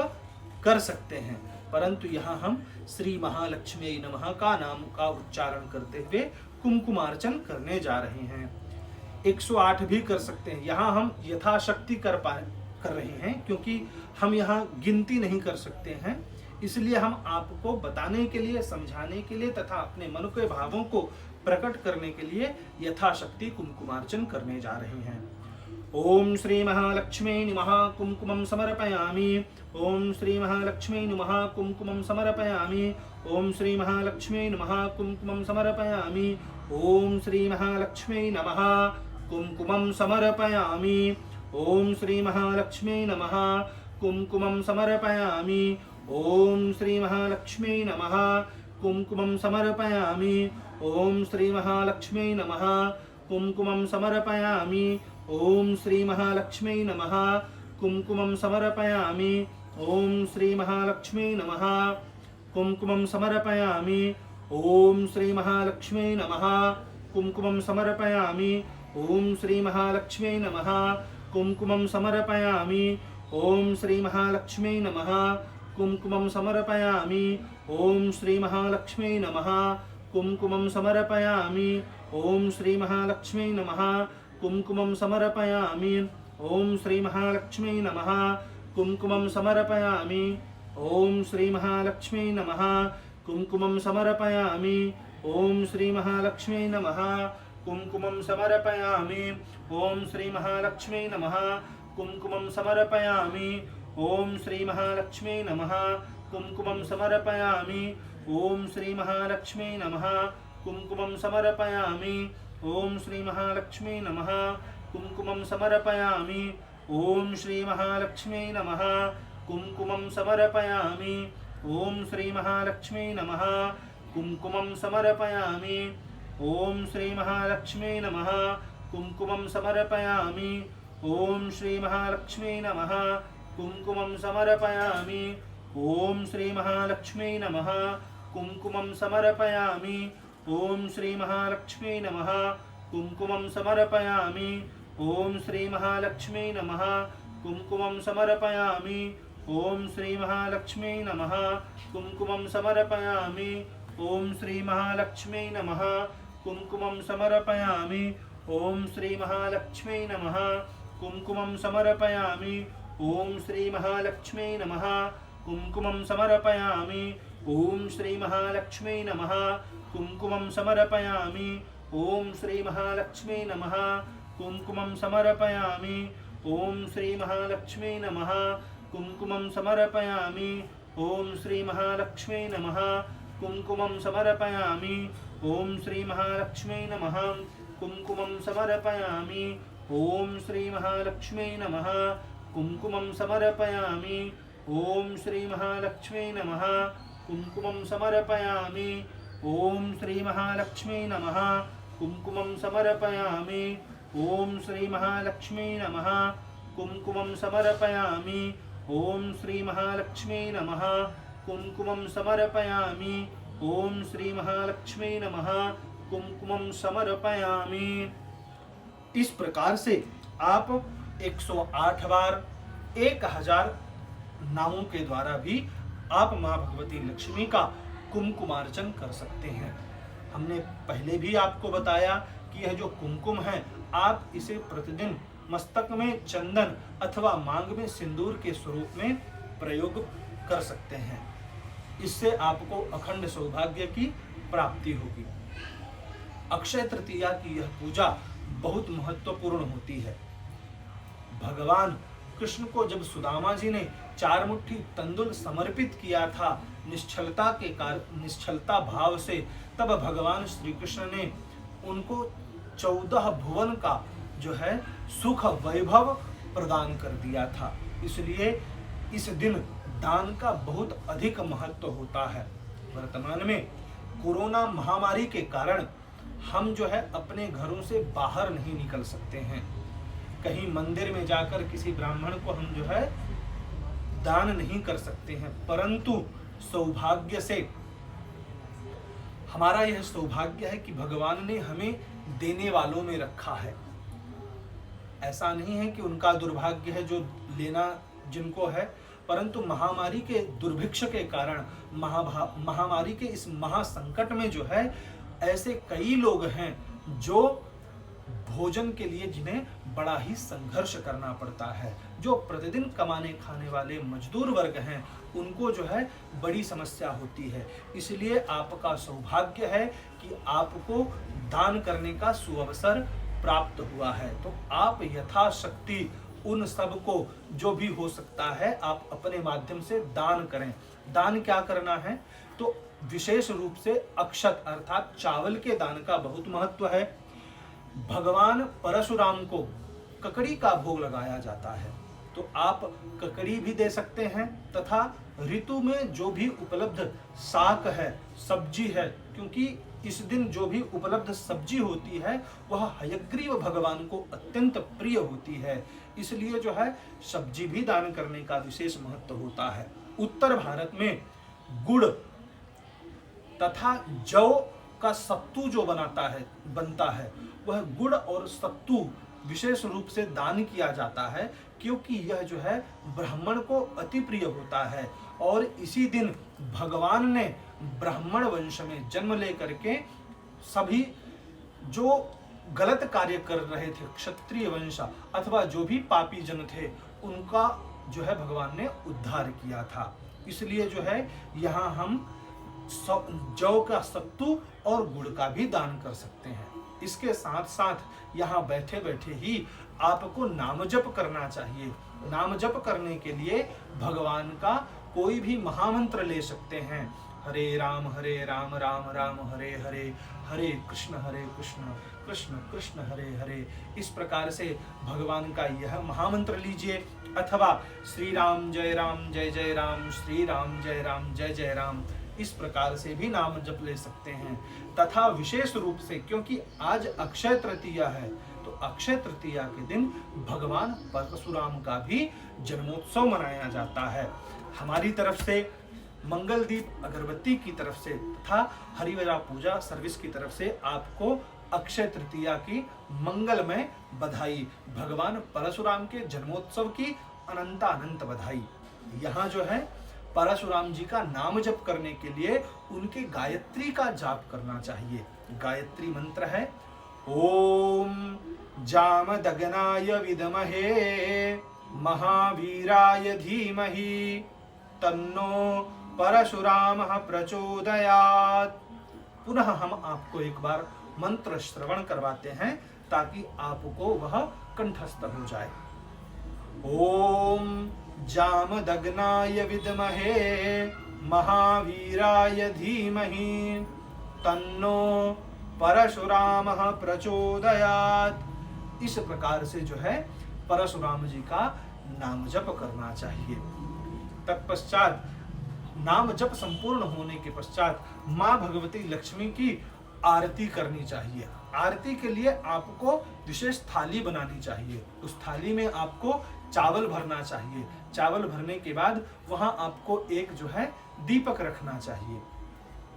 कर सकते हैं। परंतु यहाँ हम श्री महालक्ष्म्यै नमः का नाम का उच्चारण करते हुए कुमकुमार्चन करने जा रहे हैं। 108 भी कर सकते हैं। यहाँ हम यथाशक्ति कर रहे हैं, क्योंकि हम यहाँ गिनती नहीं कर सकते हैं, इसलिए हम आपको बताने के लिए, समझाने के लिए तथा अपने मन के भावों को प्रकट करने के लिए यथाशक्ति कुमकुमार्चन करने जा रहे हैं। ओम श्री महालक्ष्मी नमः कुमकुमं समर्पयामि। ओम श्री महालक्ष्मी नमः कुमकुमं समर्पयामि। ओम श्री महालक्ष्मी नमः कुमकुमं समर्पयामि। ओम श्री महालक्ष्मी नमः कुमकुमं समर्पयामि। ओम श्री महालक्ष्मी नमः कुमकुमं समर्पयामि। ओम श्री महालक्ष्मी नमः कुमकुमं समर्पयामि। ओम श्री महालक्ष्मी नमः कुमकुमं समर्पयामि। ओम श्री महालक्ष्मी नमः कुमकुमं समर्पयामि। ओम श्री महालक्ष्मी नमः कुमकुमं समर्पयामि। ओम श्री महालक्ष्मी नमः कुमकुमं समर्पयामि। ओम श्री महालक्ष्मी नमः कुमकुमं समर्पयामि। ओम श्री महालक्ष्मी नमः कुमकुमं समर्पयामि। ओम श्री महालक्ष्मी नमः कुमकुमं समर्पयामि। ओम श्री महालक्ष्मी नमः कुमकुमं समर्पयामि। ओम श्री महालक्ष्मी नमः कुमकुमं समर्पयामि। ओम श्री महालक्ष्मी नमः कुमकुमं समर्पयामि। ओम श्री महालक्ष्मी नमः कुमकुमं समर्पयामि। ओम श्री महालक्ष्मी नमः कुमकुमं समर्पयामि। ओम श्री महालक्ष्मी नमः कुमकुमं समर्पयामि। ओम श्री महालक्ष्मी नमः कुमकुमं समर्पयामि। ओम श्री महालक्ष्मी नमः कुमकुमं समर्पयामि। ओम श्री महालक्ष्मी नमः कुमकुमं समर्पयामि। ओम श्री महालक्ष्मी नमः कुमकुमं समर्पयामि। ओम श्री महालक्ष्मी नमः कुमकुमं समर्पयामि। ओम श्री महालक्ष्मी नमः कुमकुमं समर्पयामि। ओम श्री महालक्ष्मी नमः कुमकुमं समर्पयामि। ओम श्री महालक्ष्मी नमः कुमकुमं समर्पयामि। ओम श्री महालक्ष्मी नमः कुमकुमं समर्पयामि। ओम श्री महालक्ष्मी नमः कुमकुमं समर्पयामि। ओम श्री महालक्ष्मी नमः कुमकुमं समर्पयामि। ओम श्री महालक्ष्मी नमः कुमकुमं समर्पयामि। ओम श्री महालक्ष्मी नमः कुमकुमं समर्पयामि। ओम श्री महालक्ष्मी नमः कुमकुमं समर्पयामि। ओम श्री महालक्ष्मी नमः कुमकुमं समर्पयामि। ओम श्री महालक्ष्मी नमः कुमकुमं समर्पयामि। ओम श्री महालक्ष्मी नमः कुमकुमं समर्पयामि। ओम श्री महालक्ष्मी नमः कुमकुमं समर्पयामि। ओम श्री महालक्ष्मी नमः कुमकुमं समर्पयामि। ओम श्री महालक्ष्मी नमः कुमकुमं समर्पयामि। ओम श्री महालक्ष्मी नमः कुमकुमं समर्पयामि। ओम श्री महालक्ष्मी नमः कुमकुमं समर्पयामि। ओम श्री महालक्ष्मी नमः कुमकुमं समर्पयामि। ओम श्री महालक्ष्मी नमः कुमकुमं समर्पयामि। इस प्रकार से आप 108 बार 1000 नामों के द्वारा भी आप माँ भगवती लक्ष्मी का कुमकुमार्चन कर सकते हैं। हमने पहले भी आपको बताया कि यह जो कुमकुम है, आप इसे प्रतिदिन मस्तक में चंदन अथवा मांग में सिंदूर के स्वरूप में प्रयोग कर सकते हैं। इससे आपको अखंड सौभाग्य की प्राप्ति होगी। अक्षय तृतीया की यह पूजा बहुत महत्वपूर्ण होती है। भगवान कृष्ण को जब सुदामा जी ने 4 मुट्ठी तंदुल समर्पित किया था निश्चलता भाव से, तब भगवान श्री कृष्ण ने उनको 14 भुवन का जो है सुख वैभव प्रदान कर दिया था। इसलिए इस दिन दान का बहुत अधिक महत्व होता है। वर्तमान में कोरोना महामारी के कारण हम जो है अपने घरों से बाहर नहीं निकल सकते हैं। कहीं मंदिर में जाकर किसी ब्राह्मण को हम जो है दान नहीं कर सकते हैं, परंतु सौभाग्य से हमारा यह सौभाग्य है कि भगवान ने हमें देने वालों में रखा है। ऐसा नहीं है कि उनका दुर्भाग्य है जो लेना जिनको है, परंतु महामारी के दुर्भिक्ष के कारण, महामारी के इस महासंकट में जो है ऐसे कई लोग हैं जो भोजन के लिए जिन्हें बड़ा ही संघर्ष करना पड़ता है। जो प्रतिदिन कमाने खाने वाले मजदूर वर्ग हैं उनको जो है बड़ी समस्या होती है। इसलिए आपका सौभाग्य है कि आपको दान करने का सुअवसर प्राप्त हुआ है। तो आप यथाशक्ति उन सब को जो भी हो सकता है आप अपने माध्यम से दान करें। दान क्या करना है? तो विशेष रूप से अक्षत अर्थात चावल के दान का बहुत महत्व है। भगवान परशुराम को ककड़ी का भोग लगाया जाता है, तो आप ककड़ी भी दे सकते हैं तथा ऋतु में जो भी उपलब्ध शाक है, सब्जी है, क्योंकि इस दिन जो भी उपलब्ध सब्जी होती है वह हयग्रीव भगवान को अत्यंत प्रिय होती है, इसलिए जो है सब्जी भी दान करने का विशेष महत्व होता है। उत्तर भारत में गुड़ तथा जौ का सत्तू जो बनता है वह गुड़ और सत्तू विशेष रूप से दान किया जाता है, क्योंकि यह जो है ब्राह्मण को अति प्रिय होता है। और इसी दिन भगवान ने ब्राह्मण वंश में जन्म लेकर के सभी जो गलत कार्य कर रहे थे, क्षत्रिय वंश अथवा जो भी पापी जन थे, उनका जो है भगवान ने उद्धार किया था। इसलिए जो है यहाँ हम जौ का सत्तू और गुड़ का भी दान कर सकते हैं। इसके साथ साथ यहाँ बैठे बैठे ही आपको नाम जप करना चाहिए। नाम जप करने के लिए भगवान का कोई भी महामंत्र ले सकते हैं। हरे राम राम राम हरे हरे, हरे कृष्ण कृष्ण कृष्ण हरे हरे। इस प्रकार से भगवान का यह महामंत्र लीजिए, अथवा श्री राम जय राम श्री राम जय जय राम, इस प्रकार से भी नाम जप ले सकते हैं। तथा विशेष रूप से क्योंकि आज अक्षय तृतीया है, तो अक्षय तृतीया के दिन भगवान परशुराम का भी जन्मोत्सव मनाया जाता है। हमारी तरफ से मंगल दीप अगरबत्ती की तरफ से तथा हरिवरा पूजा सर्विस की तरफ से आपको अक्षय तृतीया की मंगलमय बधाई, भगवान परशुराम के जन्मोत्सव की अनंत बधाई। यहाँ जो है परशुराम जी का नाम जप करने के लिए उनके गायत्री का जाप करना चाहिए। गायत्री मंत्र है ओम जामदग्नाय विद्महे महावीराय धीमहि तन्नो परशुरामः प्रचोदयात्। पुनः हम आपको एक बार मंत्र श्रवण करवाते हैं ताकि आपको वह कंठस्थ हो जाए। ओम जामदग्नाय विद्महे महावीराय धीमहि तन्नो परशुरामः प्रचोदयात्। इस प्रकार से जो है परशुराम जी का नाम जप करना चाहिए। तत्पश्चात नाम जप संपूर्ण होने के पश्चात माँ भगवती लक्ष्मी की आरती करनी चाहिए। आरती के लिए आपको विशेष थाली बनानी चाहिए। उस थाली में आपको चावल भरना चाहिए। चावल भरने के बाद वहां आपको एक जो है दीपक रखना चाहिए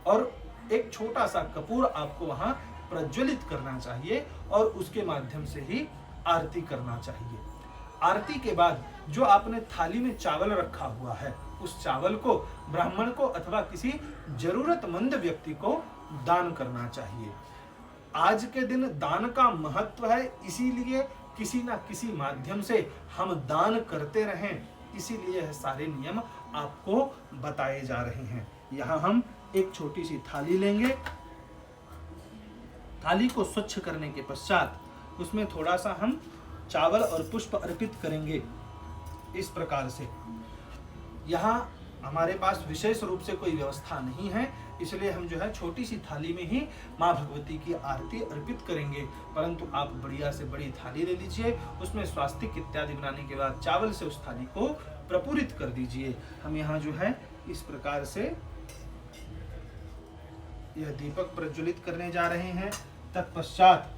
और एक छोटा सा कपूर आपको वहां प्रज्वलित करना चाहिए और उसके माध्यम से ही आरती करना चाहिए। आरती के बाद जो आपने थाली में चावल रखा हुआ है उस चावल को ब्राह्मण को अथवा किसी जरूरतमंद व्यक्ति को दान करना चाहिए। आज के दिन दान का महत्व है, इसीलिए किसी ना किसी माध्यम से हम दान करते रहें, इसीलिए यह सारे नियम आपको बताए जा रहे हैं। यहाँ हम एक छोटी सी थाली लेंगे। थाली को स्वच्छ करने के पश्चात उसमें थोड़ा सा हम चावल और पुष्प अर्पित करेंगे। इस प्रकार से यहाँ हमारे पास विशेष रूप से कोई व्यवस्था नहीं है, इसलिए हम जो है छोटी सी थाली में ही माँ भगवती की आरती अर्पित करेंगे। परंतु आप बढ़िया से बड़ी थाली ले लीजिए, उसमें स्वास्तिक इत्यादि बनाने के बाद चावल से उस थाली को प्रपूरित कर दीजिए। हम यहाँ जो है इस प्रकार से यह दीपक प्रज्वलित करने जा रहे हैं। तत्पश्चात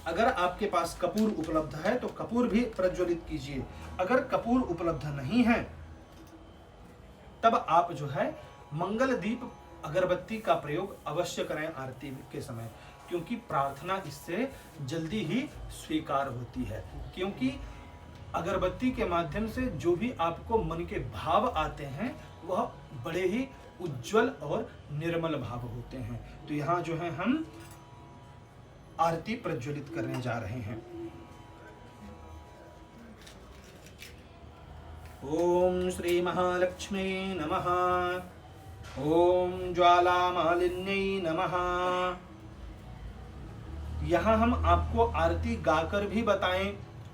अगर आपके पास कपूर उपलब्ध है तो कपूर भी प्रज्वलित कीजिए। अगर कपूर उपलब्ध नहीं है तब आप जो है मंगल दीप अगरबत्ती का प्रयोग अवश्य करें आरती के समय, क्योंकि प्रार्थना इससे जल्दी ही स्वीकार होती है। क्योंकि अगरबत्ती के माध्यम से जो भी आपको मन के भाव आते हैं वह बड़े ही उज्जवल और निर्मल भाव होते हैं। तो यहाँ जो है हम आरती प्रज्वलित करने जा रहे हैं। ओम श्री महालक्ष्मी नमः। ओम ज्वाला मालिन्यै नमः। यहाँ हम आपको आरती गाकर भी बताएं,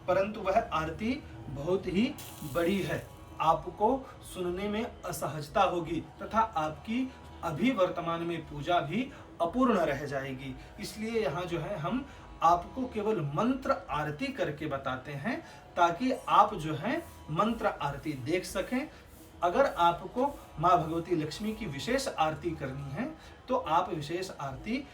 परंतु वह आरती बहुत ही बड़ी है, आपको सुनने में असहजता होगी तथा आपकी अभी वर्तमान में पूजा भी अपूर्ण रह जाएगी। इसलिए यहाँ जो है हम आपको केवल मंत्र आरती करके बताते हैं, ताकि आप जो है मंत्र आरती देख सकें। अगर आपको माँ भगवती लक्ष्मी की विशेष आरती करनी है तो आप विशेष आरती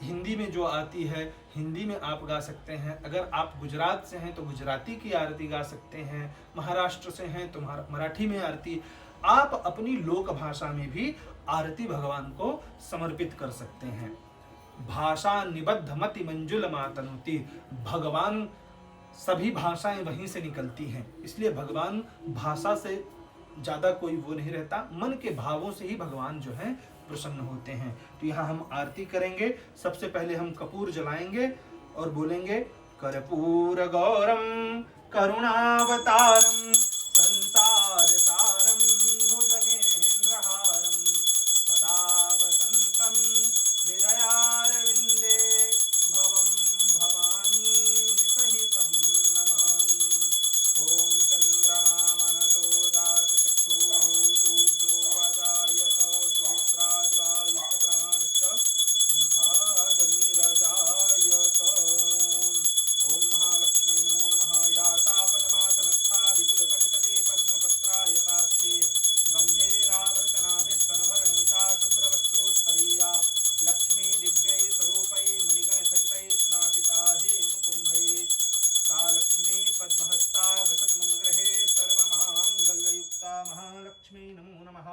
हिंदी में जो आती है हिंदी में आप गा सकते हैं। अगर आप गुजरात से हैं तो गुजराती की आरती गा सकते हैं, महाराष्ट्र से हैं तो मराठी में आरती, आप अपनी लोक भाषा में भी आरती भगवान को समर्पित कर सकते हैं। भाषा निबद्ध मति मंजुल मातनुति, भगवान सभी भाषाएं वहीं से निकलती हैं, इसलिए भगवान भाषा से ज्यादा कोई वो नहीं रहता, मन के भावों से ही भगवान जो है प्रसन्न होते हैं। तो यहाँ हम आरती करेंगे। सबसे पहले हम कपूर जलाएंगे और बोलेंगे कर्पूर गौरम करुणावतारम संसार सारम भुजगेन्द्रहारम सदा वसंतम हृदयारविंदे भवम भवानी सहितं नमामि। ओम चंद्रमा मनसो जात चक्षुः सूर्यो अजायत श्रोत्राद्वायुश्च प्राणश्च मुखादग्निरजायत। ओम महालक्ष्मी नमो नमः। या तापदमासनस्था विपुलकटितटे पद्मपत्रायताक्षे गम्भीरावर्तनाभिस्तनभरणिता शुभ्रवस्त्रोत्तरीया लक्ष्मी दिव्यै स्वरूपै मणिगणखचितै स्नापिता हेमकुम्भै। सा लक्ष्मी पद्महस्ता वसत मम गृहे सर्वमाङ्गल्ययुक्ता। महालक्ष्मी नमो नमः।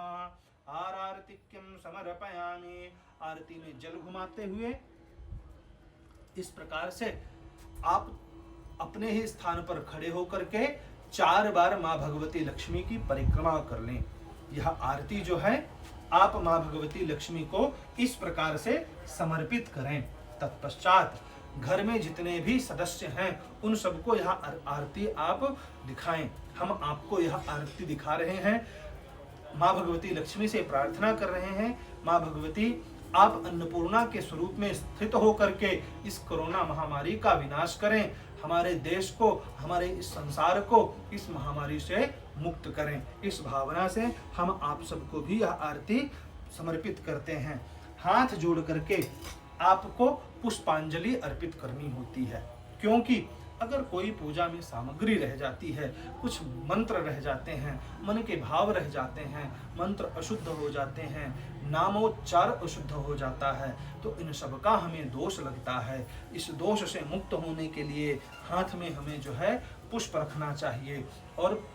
आरतिक्यं समर्पयामि। आरती में जल घुमाते हुए इस प्रकार से आप अपने ही स्थान पर खड़े होकर के 4 बार माँ भगवती लक्ष्मी की परिक्रमा कर लें। यह आरती जो है आप माँ भगवती लक्ष्मी को इस प्रकार से समर्पित करें। तत्पश्चात घर में जितने भी सदस्य हैं उन सबको यह आरती आप दिखाएं। हम आपको यह आरती दिखा रहे हैं, माँ भगवती लक्ष्मी से प्रार्थना कर रहे हैं, माँ भगवती आप अन्नपूर्णा के स्वरूप में स्थित होकर के इस कोरोना महामारी का विनाश करें, हमारे देश को, हमारे इस संसार को इस महामारी से मुक्त करें। इस भावना से हम आप सबको भी यह आरती समर्पित करते हैं। हाथ जोड़ करके आपको पुष्पांजलि अर्पित करनी होती है, क्योंकि अगर कोई पूजा में सामग्री रह जाती है, कुछ मंत्र रह जाते हैं, मन के भाव रह जाते हैं, मंत्र अशुद्ध हो जाते हैं, नामोच्चार अशुद्ध हो जाता है, तो इन सब का हमें दोष लगता है। इस दोष से मुक्त होने के लिए हाथ में हमें जो है पुष्प रखना चाहिए और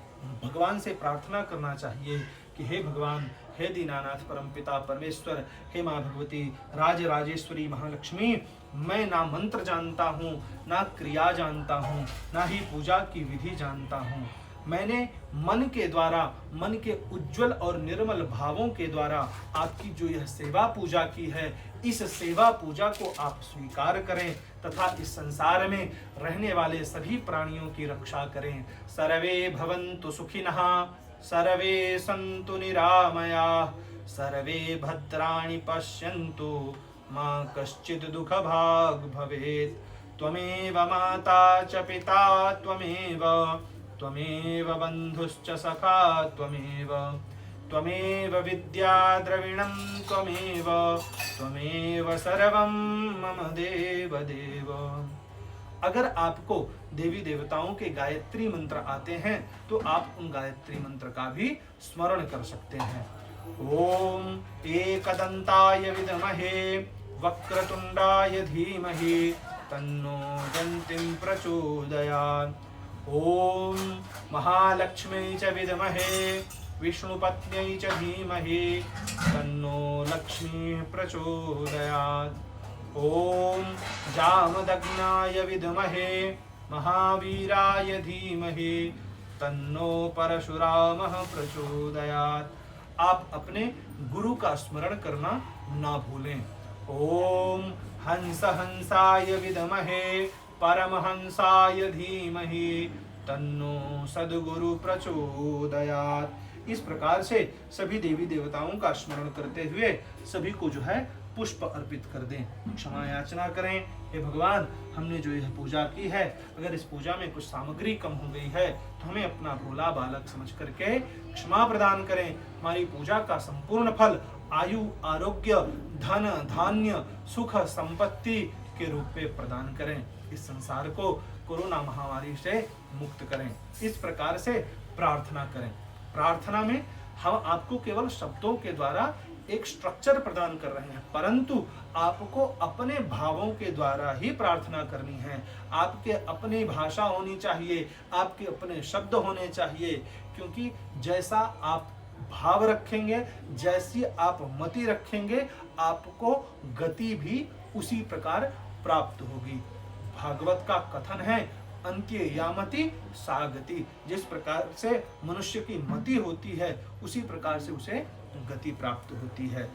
भगवान से प्रार्थना करना चाहिए कि हे भगवान, हे दीनानाथ परमपिता परमेश्वर, हे माँ भगवती राज राजेश्वरी महालक्ष्मी, मैं ना मंत्र जानता हूँ, ना क्रिया जानता हूँ, ना ही पूजा की विधि जानता हूँ। मैंने मन के द्वारा, मन के उज्जवल और निर्मल भावों के द्वारा आपकी जो यह सेवा पूजा की है, इस सेवा पूजा को आप स्वीकार करें तथा इस संसार में रहने वाले सभी प्राणियों की रक्षा करें। सर्वे भवन्तु सुखिनः, सर्वे सन्तु निरामयाः, सर्वे भद्राणि पश्यन्तु मा कश्चित् दुःखभाग् भवेत्। त्वमेव माता च पिता त्वमेव, त्वमेव बन्धुश्च सखा त्वमेव, त्वमेव विद्या द्रविणं त्वमेव, त्वमेव सर्वं मम देव देव। अगर आपको देवी देवताओं के गायत्री मंत्र आते हैं तो आप उन गायत्री मंत्र का भी स्मरण कर सकते हैं। ओम एकदंताय विद्महे वक्रतुंडाय धीमहि तन्नो दन्तिं प्रचोदयात्। ओम महालक्ष्मी च विद्महे विष्णुपत्न्यै च धीमहि तन्नो लक्ष्मी प्रचोदयात्। ओम जामदग्नाय विद्महे महावीराय धीमहि तन्नो परशुरामः प्रचोदयात्। आप अपने गुरु का स्मरण करना ना भूलें। ओम हंस हंसाय विद्महे परमहंसाय धीमहि तन्नो सद्गुरु प्रचोदयात्। इस प्रकार से सभी देवी देवताओं का स्मरण करते हुए सभी को जो है पुष्प अर्पित कर दें, क्षमा याचना करें। हे भगवान, हमने जो यह पूजा की है, अगर इस पूजा में कुछ सामग्री कम हो गई है तो हमें अपना भोला बालक समझ करके क्षमा प्रदान करें। हमारी पूजा का संपूर्ण फल आयु, आरोग्य, धन, धान्य, सुख, संपत्ति के रूप में प्रदान करें। इस संसार को कोरोना महामारी से मुक्त करें। इस प्रकार से प्रार्थना करें। प्रार्थना में हम आपको केवल शब्दों के द्वारा एक स्ट्रक्चर प्रदान कर रहे हैं, परंतु आपको अपने भावों के द्वारा ही प्रार्थना करनी है। आपके अपनी भाषा होनी चाहिए, आपके अपने शब्द होने चाहिए, क्योंकि जैसा आप भाव रखेंगे, जैसी आप मति रखेंगे, आपको गति भी उसी प्रकार प्राप्त होगी। भागवत का कथन है, अंत्य यामति सागति। जिस प्रकार से मनुष्य की मति होती है उसी प्रकार से उसे गति प्राप्त होती है।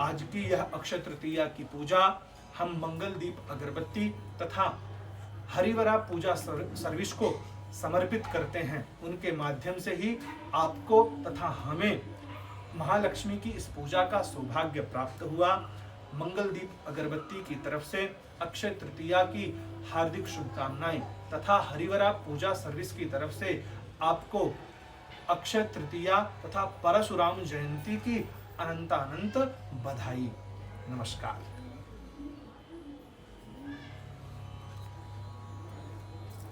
आज की यह अक्षय तृतीया की पूजा हम मंगल दीप अगरबत्ती तथा हरिवरा पूजा सर्विस को समर्पित करते हैं। उनके माध्यम से ही आपको तथा हमें महालक्ष्मी की इस पूजा का सौभाग्य प्राप्त हुआ। मंगल दीप अगरबत्ती की तरफ से अक्षय तृतीया की हार्दिक शुभकामनाएं तथा हरिवरा पूजा सर्विस की तरफ से आपको अक्षय तृतीया तथा परशुराम जयंती की अनंत बधाई। नमस्कार।